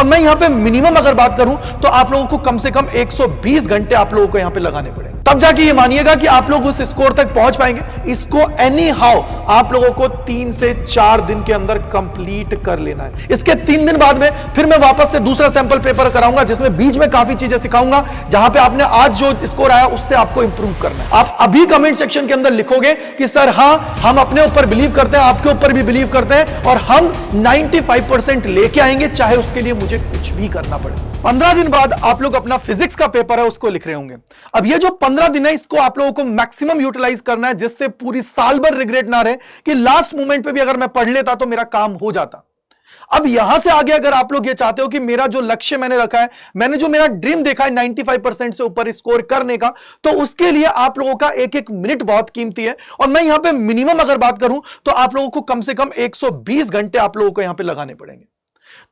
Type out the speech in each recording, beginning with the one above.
और मैं यहां पे मिनिमम अगर बात करूं तो आप लोगों को कम से कम 120 घंटे आप लोगों को यहां पे लगाने पड़ेंगे, तब जाके ये मानिएगा कि आप लोग उस स्कोर तक पहुंच पाएंगे। इसको एनी हाउ आप लोगों को 3 से 4 दिन के अंदर कंप्लीट कर लेना है। इसके 3 दिन बाद में फिर मैं वापस से दूसरा सैंपल पेपर कराऊंगा, जिसमें बीच में काफी चीजें सिखाऊंगा, जहां पे आपने आज जो स्कोर आया उससे आपको इंप्रूव करना है। आप अभी कमेंट सेक्शन के अंदर लिखोगे कि सर हां, हम अपने ऊपर बिलीव करते हैं, आपके ऊपर भी बिलीव करते हैं और हम 95% लेके आएंगे, चाहे उसके लिए मुझे कुछ भी करना पड़े। 15 दिन बाद आप लोग अपना फिजिक्स का पेपर है उसको लिख रहे होंगे। अब ये जो 15 दिन है इसको आप लोगों को मैक्सिमम यूटिलाइज करना है, जिससे पूरी साल भर रिग्रेट ना रहे कि लास्ट मोमेंट पे भी अगर मैं पढ़ लेता तो मेरा काम हो जाता। अब यहां से आगे अगर आप लोग ये चाहते हो कि मेरा जो लक्ष्य मैंने रखा है, मैंने जो मेरा ड्रीम देखा है 95% से ऊपर स्कोर करने का, तो उसके लिए आप लोगों का एक एक मिनट बहुत कीमती है। और मैं यहां पे मिनिमम अगर बात करूं तो आप लोगों को कम से कम 120 घंटे आप लोगों को यहां पे लगाने पड़ेंगे,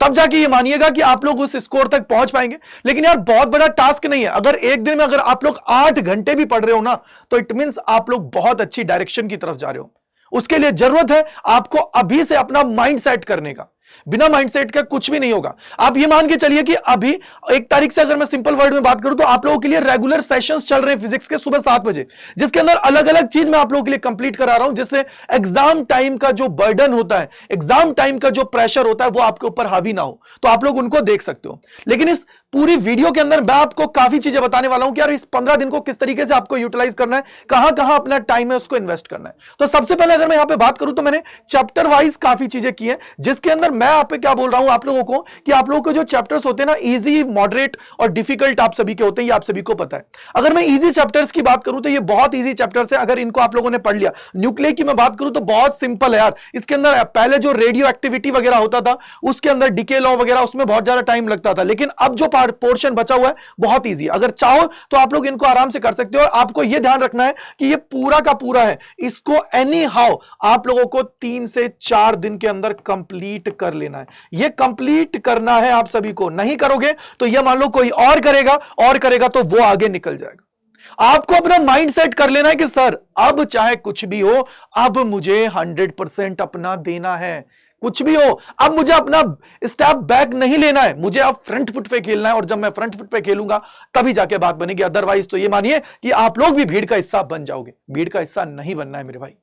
तब जाके ये मानिएगा कि आप लोग उस स्कोर तक पहुंच पाएंगे। लेकिन यार बहुत बड़ा टास्क नहीं है। अगर एक दिन में अगर आप लोग 8 घंटे भी पढ़ रहे हो ना, तो इट मींस आप लोग बहुत अच्छी डायरेक्शन की तरफ जा रहे हो। उसके लिए जरूरत है आपको अभी से अपना माइंड सेट करने का। बिना माइंडसेट का कुछ भी नहीं होगा। आप ये मान के चलिए कि अभी 1 तारीख से अगर मैं सिंपल वर्ड में बात करूं तो आप लोगों के लिए रेगुलर सेशंस चल रहे हैं फिजिक्स के सुबह 7 बजे, जिसके अंदर अलग अलग चीज मैं आप लोगों के लिए कंप्लीट करा रहा हूं, जिससे एग्जाम टाइम का जो बर्डन होता है, एग्जाम टाइम का जो प्रेशर होता है, वो आपके ऊपर हावी ना हो। तो आप लोग उनको देख सकते हो। लेकिन इस पूरी वीडियो के अंदर मैं आपको काफी चीजें बताने वाला हूं कि यार इस 15 दिन को किस तरीके से आपको यूटिलाइज करना है, कहां कहां अपना टाइम है उसको इन्वेस्ट करना है। तो सबसे पहले अगर मैं यहां पे बात करूं तो मैंने चैप्टर वाइज काफी चीजें की है, जिसके अंदर मैं आप पे क्या बोल रहा हूं आप लोगों को कि आप लोगों के जो चैप्टर्स होते हैं ना, इजी, मॉडरेट और डिफिकल्ट आप सभी के होते हैं, ये आप सभी को पता है। अगर मैं इजी चैप्टर्स की बात करूं तो ये बहुत इजी चैप्टर्स है, अगर इनको आप लोगों ने पढ़ लिया। न्यूक्लियर की मैं बात करूं तो बहुत सिंपल है यार। इसके अंदर पहले जो रेडियो एक्टिविटी वगैरह होता था, उसके अंदर डीके लॉ वगैरह, उसमें बहुत ज्यादा टाइम लगता था। लेकिन अब जो पोर्शन बचा हुआ है बहुत इजी है। अगर चाहो तो आप लोग इनको आराम से कर सकते हो। आपको यह ध्यान रखना है कि ये पूरा का पूरा है, इसको एनी हाउ आप लोगों को 3 से 4 दिन के अंदर कंप्लीट कर लेना है। ये कंप्लीट करना है आप सभी को। नहीं करोगे तो यह मान लो कोई और करेगा तो वो आगे निकल जाएगा। आपको अपना माइंड सेट कर लेना है कि सर अब चाहे कुछ भी हो, अब मुझे 100% अपना देना है। कुछ भी हो, अब मुझे अपना स्टेप बैक नहीं लेना है, मुझे अब फ्रंट फुट पे खेलना है। और जब मैं फ्रंट फुट पे खेलूंगा तभी जाके बात बनेगी। अदरवाइज तो ये मानिए कि आप लोग भी भीड़ का हिस्सा बन जाओगे। भीड़ का हिस्सा नहीं बनना है मेरे भाई।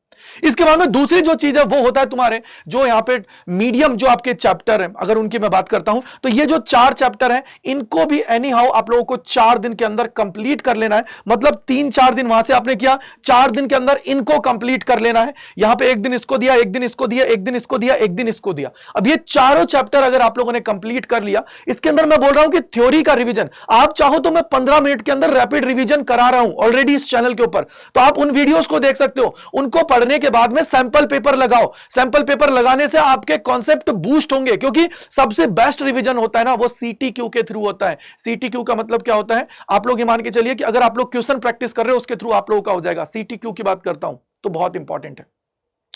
इसके बाद में दूसरी जो चीज है वो होता है तुम्हारे जो यहां पे मीडियम जो आपके चैप्टर है, अगर उनकी मैं बात करता हूं तो ये जो 4 चैप्टर हैं, इनको भी एनी हाउ आप लोगों को 4 दिन के अंदर कंप्लीट कर लेना है। मतलब 3-4 दिन वहां से आपने किया, 4 दिन के अंदर इनको कंप्लीट कर लेना है। यहां पे एक दिन इसको दिया, एक दिन इसको दिया, एक दिन इसको दिया, एक दिन इसको दिया। अब ये चारों चैप्टर अगर आप लोगों ने कंप्लीट कर लिया, इसके अंदर मैं बोल रहा हूं कि थ्योरी का रिवीजन आप चाहो तो मैं 15 मिनट के अंदर रैपिड रिवीजन करा रहा हूं ऑलरेडी इस चैनल के ऊपर। तो आप उन वीडियोस को देख सकते हो। उनको पढ़ने के बाद में सैंपल पेपर लगाओ। सैंपल पेपर लगाने से आपके कॉन्सेप्ट बूस्ट होंगे, क्योंकि सबसे बेस्ट रिवीजन होता है ना वो सीटीक्यू के थ्रू होता है। सीटीक्यू का मतलब क्या होता है, आप लोग ये मान के चलिए कि अगर आप लोग क्वेश्चन प्रैक्टिस कर रहे हो उसके थ्रू आप लोगों का हो जाएगा। सीटीक्यू की बात करता हूं तो बहुत इंपॉर्टेंट है,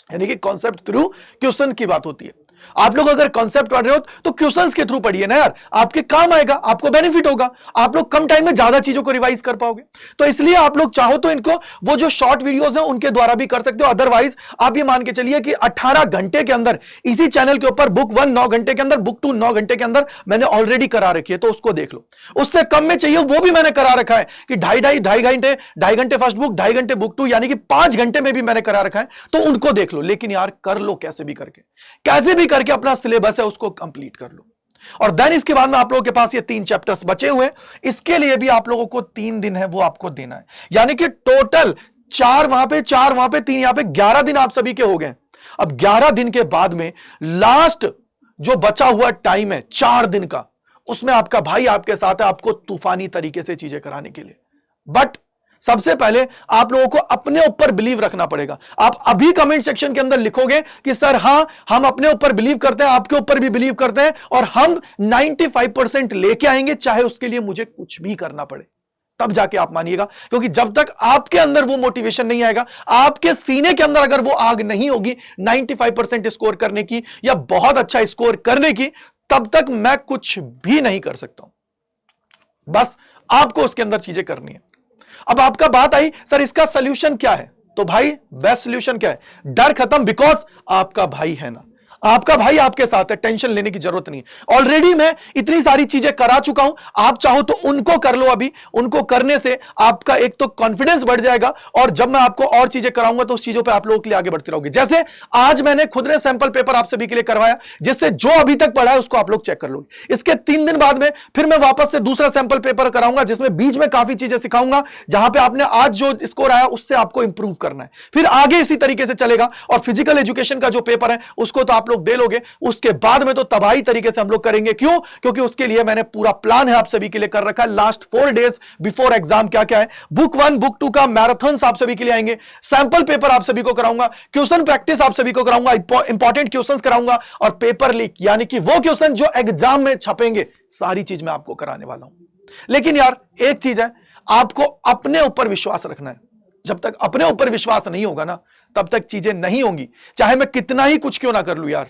यानी कि कॉन्सेप्ट थ्रू क्वेश्चन की बात होती है। आप लोग अगर कॉन्सेप्ट पढ़ रहे हो तो क्वेश्चंस के थ्रू पढ़िए ना यार, आपके काम आएगा, आपको बेनिफिट होगा। आप लोग कम टाइम में ज्यादा चीजों को रिवाइज कर पाओगे। तो इसलिए आप लोग चाहो तो इनको वो जो शॉर्ट वीडियोस हैं उनके द्वारा भी कर सकते हो। अदरवाइज आप ये मान के चलिए कि 18 घंटे के अंदर इसी चैनल के ऊपर बुक 1 9 घंटे के अंदर, बुक 2 9 घंटे के अंदर मैंने ऑलरेडी करा रखी है, तो उसको देख लो। उससे कम में चाहिए वो भी मैंने करा रखा है कि ढाई घंटे फर्स्ट बुक, 2.5 घंटे बुक 2, यानी कि 5 घंटे में भी मैंने करा रखा है, तो उनको देख लो। लेकिन यार कर लो कैसे भी करके अपना सिलेबस है उसको कंप्लीट कर लो। और देन इसके बाद में आप लोगों के पास ये 3 चैप्टर्स बचे हुए हैं, इसके लिए भी आप लोगों को 3 दिन है वो आपको देना है। यानी कि टोटल 4 वहां पे, 3 यहां पे, 11 दिन आप सभी के हो गए। अब 11 दिन के बाद में लास्ट जो बचा हुआ टाइम है 4 दिन का, उसमें आपका भाई आपके साथ है, आपको तूफानी तरीके से चीजें कराने के लिए। बट सबसे पहले आप लोगों को अपने ऊपर बिलीव रखना पड़ेगा। आप अभी कमेंट सेक्शन के अंदर लिखोगे कि सर हां, हम अपने ऊपर बिलीव करते हैं, आपके ऊपर भी बिलीव करते हैं और हम 95% लेके आएंगे, चाहे उसके लिए मुझे कुछ भी करना पड़े। तब जाके आप मानिएगा, क्योंकि जब तक आपके अंदर वो मोटिवेशन नहीं आएगा, आपके सीने के अंदर अगर वो आग नहीं होगी 95% स्कोर करने की या बहुत अच्छा स्कोर करने की, तब तक मैं कुछ भी नहीं कर सकता हूं। बस आपको उसके अंदर चीजें करनी है। अब आपका बात आई सर इसका सॉल्यूशन क्या है, तो भाई बेस्ट सॉल्यूशन क्या है, डर खत्म, बिकॉज आपका भाई है ना। आपका भाई आपके साथ है, टेंशन लेने की जरूरत नहीं। ऑलरेडी मैं इतनी सारी चीजें करा चुका हूं, आप चाहो तो उनको कर लो। अभी उनको करने से आपका एक तो कॉन्फिडेंस बढ़ जाएगा, और जब मैं आपको और चीजें कराऊंगा तो उस चीजों पे आप लोगों के लिए आगे बढ़ते रहोगे। जैसे आज मैंने खुद ने सैंपल पेपर आप सभी के लिए करवाया, जिससे जो अभी तक पढ़ा है उसको आप लोग चेक कर लोगे। इसके 3 दिन बाद में फिर मैं वापस से दूसरा सैंपल पेपर कराऊंगा, जिसमें बीच में काफी चीजें सिखाऊंगा, जहां पे आपने आज जो स्कोर आया उससे आपको इंप्रूव करना है। फिर आगे इसी तरीके से चलेगा, और फिजिकल एजुकेशन का जो पेपर है उसको तो आप लोग दे लोगे, उसके बाद में तो तबाही तरीके से हम लोग करेंगे। क्यों? क्योंकि उसके लिए मैंने पूरा प्लान है आप सभी के लिए कर रखा है। लास्ट 4 डेज बिफोर एग्जाम क्या क्या है, बुक 1 बुक 2 का मैराथन्स आप सभी के लिए आएंगे, सैंपल पेपर आप सभी को कराऊंगा, क्वेश्चन प्रैक्टिस आप सभी को कराऊंगा, इंपॉर्टेंट क्वेश्चंस कराऊंगा, और पेपर लीक यानी कि वो क्वेश्चन जो एग्जाम में छपेंगे, सारी चीज मैं आपको कराने वाला हूं। लेकिन यार एक चीज है, आपको अपने ऊपर विश्वास रखना है। जब तक अपने ऊपर विश्वास नहीं होगा ना, तब तक चीजें नहीं होंगी, चाहे मैं कितना ही कुछ क्यों ना कर लूं। यार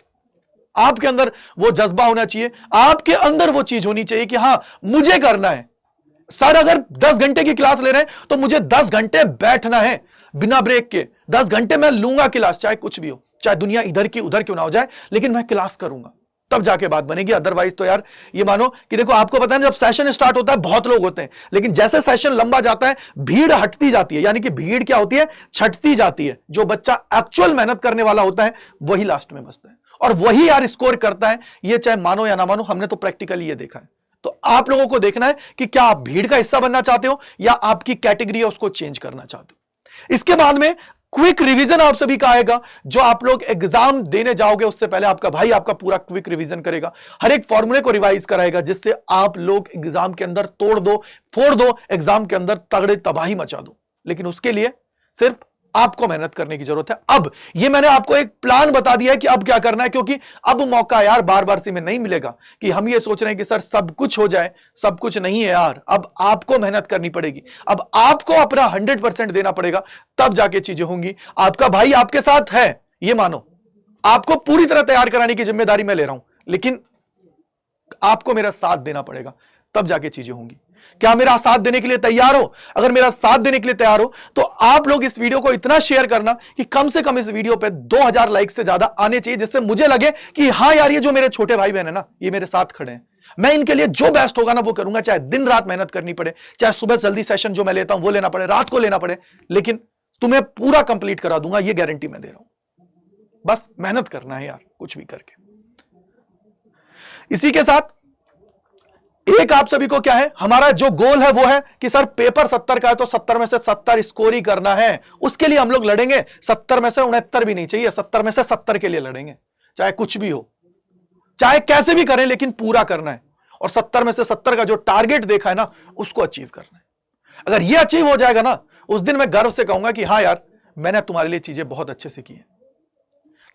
आपके अंदर वो जज्बा होना चाहिए, आपके अंदर वो चीज होनी चाहिए कि हां मुझे करना है। सर अगर 10 घंटे की क्लास ले रहे हैं तो मुझे 10 घंटे बैठना है बिना ब्रेक के। 10 घंटे मैं लूंगा क्लास, चाहे कुछ भी हो, चाहे दुनिया इधर की उधर क्यों ना हो जाए, लेकिन मैं क्लास करूंगा, तब जाके बात बनेगी। अदरवाइज तो यार ये मानो कि देखो, आपको पता है जब सेशन स्टार्ट होता है बहुत लोग होते हैं, लेकिन जैसे सेशन लंबा जाता है भीड़ हटती जाती है, यानी कि भीड़ क्या होती है, छटती जाती है। जो बच्चा एक्चुअल मेहनत करने वाला होता है वही लास्ट में बचता है, और वही यार स्कोर करता है। ये चाहे मानो या ना मानो, हमने तो प्रैक्टिकली ये देखा है। तो आप लोगों को देखना है कि क्या आप भीड़ का हिस्सा बनना चाहते हो, या आपकी कैटेगरी है उसको चेंज करना चाहते हो। इसके बाद में क्विक रिवीजन आप सभी का आएगा, जो आप लोग एग्जाम देने जाओगे उससे पहले आपका भाई आपका पूरा क्विक रिवीजन करेगा, हर एक फॉर्मूले को रिवाइज कराएगा, जिससे आप लोग एग्जाम के अंदर तोड़ दो फोड़ दो, एग्जाम के अंदर तगड़े तबाही मचा दो। लेकिन उसके लिए सिर्फ आपको मेहनत करने की जरूरत है। अब ये मैंने आपको एक प्लान बता दिया है कि अब क्या करना है, क्योंकि अब मौका यार बार बार से में नहीं मिलेगा कि हम ये सोच रहे हैं कि सर सब कुछ हो जाए। सब कुछ नहीं है यार, अब आपको मेहनत करनी पड़ेगी, अब आपको अपना 100% देना पड़ेगा, तब जाके चीजें होंगी। आपका भाई आपके साथ है, ये मानो, आपको पूरी तरह तैयार कराने की जिम्मेदारी मैं ले रहा हूं, लेकिन आपको मेरा साथ देना पड़ेगा, तब जाके चीजें होंगी। क्या मेरा साथ देने के लिए तैयार हो? अगर मेरा साथ देने के लिए तैयार हो तो आप लोग इस वीडियो को इतना शेयर करना कि कम से कम इस वीडियो पे 2000 लाइक से ज्यादा आने चाहिए, जिससे मुझे लगे कि हां यार ये जो मेरे छोटे भाई बहन है ना, ये मेरे साथ खड़े हैं। मैं इनके लिए जो बेस्ट होगा ना वो करूंगा, चाहे दिन रात मेहनत करनी पड़े, चाहे सुबह जल्दी सेशन जो मैं लेता हूं वो लेना पड़े, रात को लेना पड़े, लेकिन तुम्हें पूरा कंप्लीट करा दूंगा, ये गारंटी मैं दे रहा हूं। बस मेहनत करना है यार, कुछ भी करके। इसी के साथ एक आप सभी को क्या है, हमारा जो गोल है वो है कि सर पेपर 70 का है तो 70 में से 70 स्कोर ही करना है। उसके लिए हम लोग लड़ेंगे। 70 में से 69 भी नहीं चाहिए, 70 में से 70 के लिए लड़ेंगे, चाहे कुछ भी हो, चाहे कैसे भी करें, लेकिन पूरा करना है। और 70 में से 70 का जो टारगेट देखा है ना, उसको अचीव करना है। अगर ये अचीव हो जाएगा ना, उस दिन मैं गर्व से कहूंगा कि हां यार मैंने तुम्हारे लिए चीजें बहुत अच्छे से की है।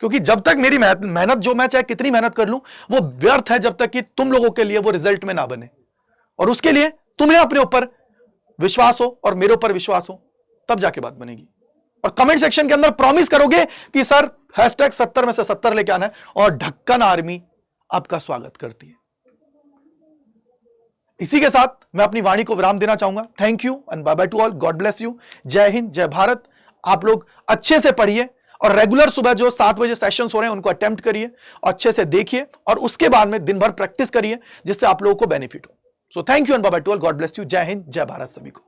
क्योंकि जब तक मेरी मेहनत जो मैं चाहे कितनी मेहनत कर लूं, वो व्यर्थ है जब तक कि तुम लोगों के लिए वो रिजल्ट में ना बने। और उसके लिए तुम्हें अपने ऊपर विश्वास हो और मेरे ऊपर विश्वास हो, तब जाके बात बनेगी। और कमेंट सेक्शन के अंदर प्रॉमिस करोगे कि सर #70 में से 70 लेके आना है, और ढक्कन आर्मी आपका स्वागत करती है। इसी के साथ मैं अपनी वाणी को विराम देना चाहूंगा। Thank you and bye bye to all. God bless you. जय हिंद, जय भारत। आप लोग अच्छे से पढ़िए, और रेगुलर सुबह जो 7 बजे सेशंस हो रहे हैं उनको अटेम्प्ट करिए, अच्छे से देखिए, और उसके बाद में दिन भर प्रैक्टिस करिए, जिससे आप लोगों को बेनिफिट हो। So thank you and bye bye to all. God bless you. जय हिंद, जय भारत सभी को।